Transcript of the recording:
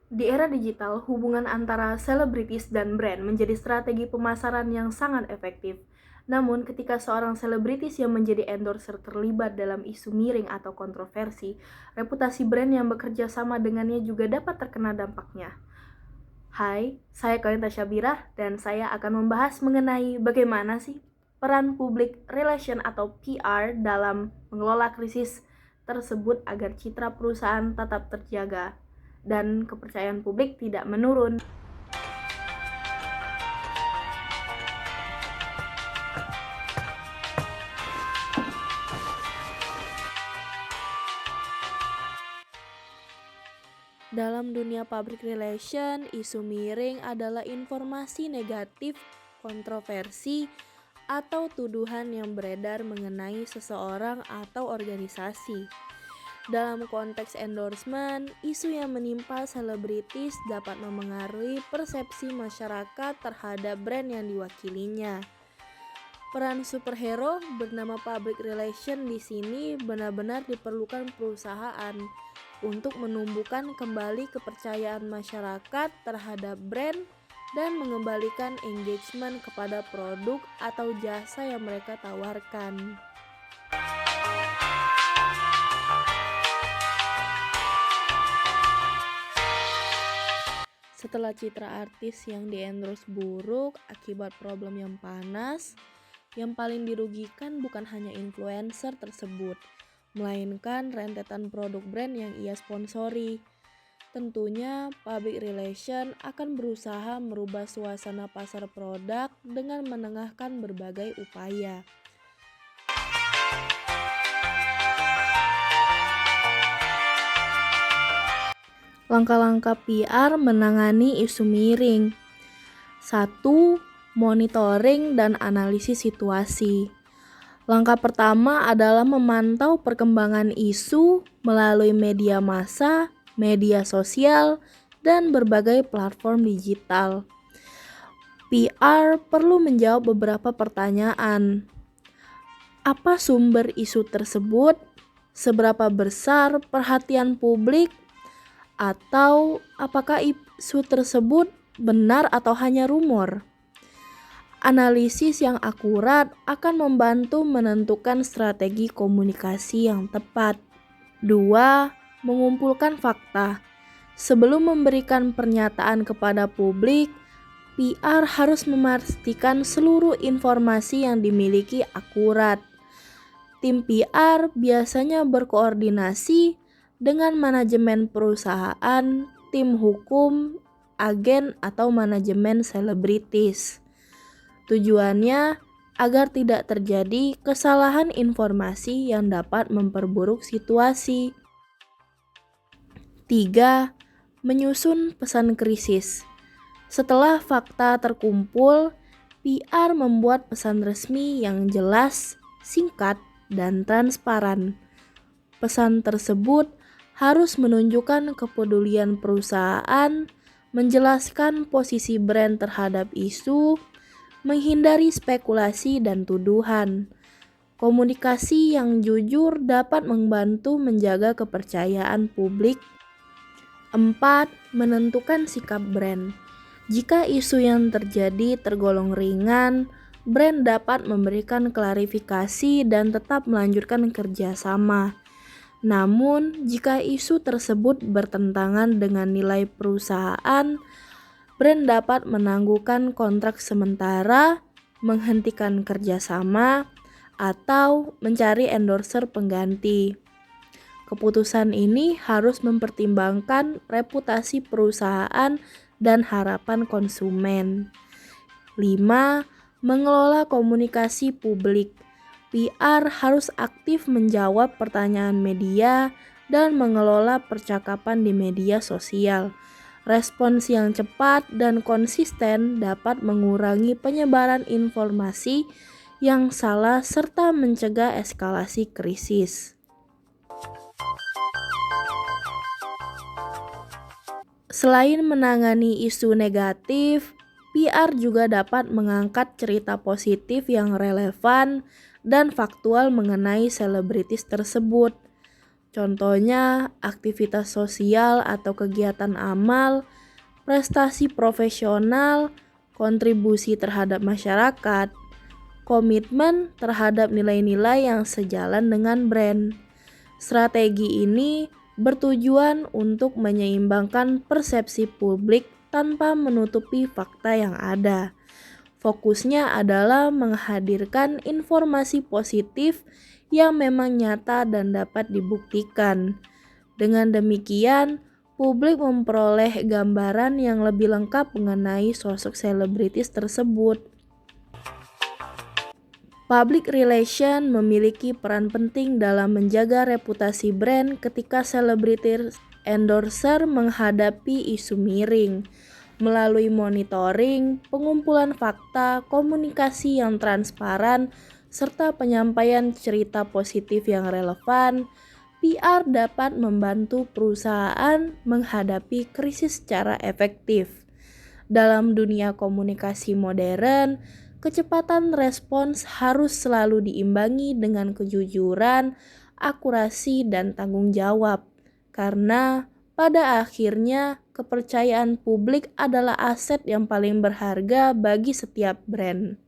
Di era digital, hubungan antara selebritis dan brand menjadi strategi pemasaran yang sangat efektif. Namun, ketika seorang selebritis yang menjadi endorser terlibat dalam isu miring atau kontroversi, reputasi brand yang bekerja sama dengannya juga dapat terkena dampaknya. Hai, saya Kalinta Syabirah dan saya akan membahas mengenai bagaimana sih peran public relation atau PR dalam mengelola krisis tersebut agar citra perusahaan tetap terjaga dan kepercayaan publik tidak menurun. Dalam dunia public relation, isu miring adalah informasi negatif, kontroversi, atau tuduhan yang beredar mengenai seseorang atau organisasi. Dalam konteks endorsement, isu yang menimpa selebritis dapat memengaruhi persepsi masyarakat terhadap brand yang diwakilinya. Peran superhero bernama public relation di sini benar-benar diperlukan perusahaan untuk menumbuhkan kembali kepercayaan masyarakat terhadap brand dan mengembalikan engagement kepada produk atau jasa yang mereka tawarkan. Setelah citra artis yang di-endorse buruk akibat problem yang panas, yang paling dirugikan bukan hanya influencer tersebut, melainkan rentetan produk brand yang ia sponsori. Tentunya, public relation akan berusaha merubah suasana pasar produk dengan menengahkan berbagai upaya. Langkah-langkah PR menangani isu miring. 1. Monitoring dan analisis situasi. Langkah pertama adalah memantau perkembangan isu melalui media massa, media sosial, dan berbagai platform digital. PR perlu menjawab beberapa pertanyaan. Apa sumber isu tersebut? Seberapa besar perhatian publik? Atau apakah isu tersebut benar atau hanya rumor? Analisis yang akurat akan membantu menentukan strategi komunikasi yang tepat. 2. Mengumpulkan fakta. Sebelum memberikan pernyataan kepada publik, PR harus memastikan seluruh informasi yang dimiliki akurat. Tim PR biasanya berkoordinasi dengan manajemen perusahaan, tim hukum, agen, atau manajemen selebritis. Tujuannya agar tidak terjadi kesalahan informasi yang dapat memperburuk situasi. 3. Menyusun pesan krisis. Setelah fakta terkumpul, PR membuat pesan resmi yang jelas, singkat, dan transparan. Pesan tersebut harus menunjukkan kepedulian perusahaan, menjelaskan posisi brand terhadap isu, menghindari spekulasi dan tuduhan. Komunikasi yang jujur dapat membantu menjaga kepercayaan publik. 4. Menentukan sikap brand. Jika isu yang terjadi tergolong ringan, brand dapat memberikan klarifikasi dan tetap melanjutkan kerjasama. Namun, jika isu tersebut bertentangan dengan nilai perusahaan, brand dapat menangguhkan kontrak sementara, menghentikan kerjasama, atau mencari endorser pengganti. Keputusan ini harus mempertimbangkan reputasi perusahaan dan harapan konsumen. 5. Mengelola komunikasi publik. PR harus aktif menjawab pertanyaan media dan mengelola percakapan di media sosial. Respons yang cepat dan konsisten dapat mengurangi penyebaran informasi yang salah serta mencegah eskalasi krisis. Selain menangani isu negatif, PR juga dapat mengangkat cerita positif yang relevan dan faktual mengenai selebritis tersebut. Contohnya, aktivitas sosial atau kegiatan amal, prestasi profesional, kontribusi terhadap masyarakat, komitmen terhadap nilai-nilai yang sejalan dengan brand. Strategi ini bertujuan untuk menyeimbangkan persepsi publik tanpa menutupi fakta yang ada. Fokusnya adalah menghadirkan informasi positif yang memang nyata dan dapat dibuktikan. Dengan demikian, publik memperoleh gambaran yang lebih lengkap mengenai sosok selebritis tersebut. Public relation memiliki peran penting dalam menjaga reputasi brand ketika selebritis endorser menghadapi isu miring. Melalui monitoring, pengumpulan fakta, komunikasi yang transparan, serta penyampaian cerita positif yang relevan, PR dapat membantu perusahaan menghadapi krisis secara efektif. Dalam dunia komunikasi modern, kecepatan respons harus selalu diimbangi dengan kejujuran, akurasi, dan tanggung jawab. Karena pada akhirnya kepercayaan publik adalah aset yang paling berharga bagi setiap brand.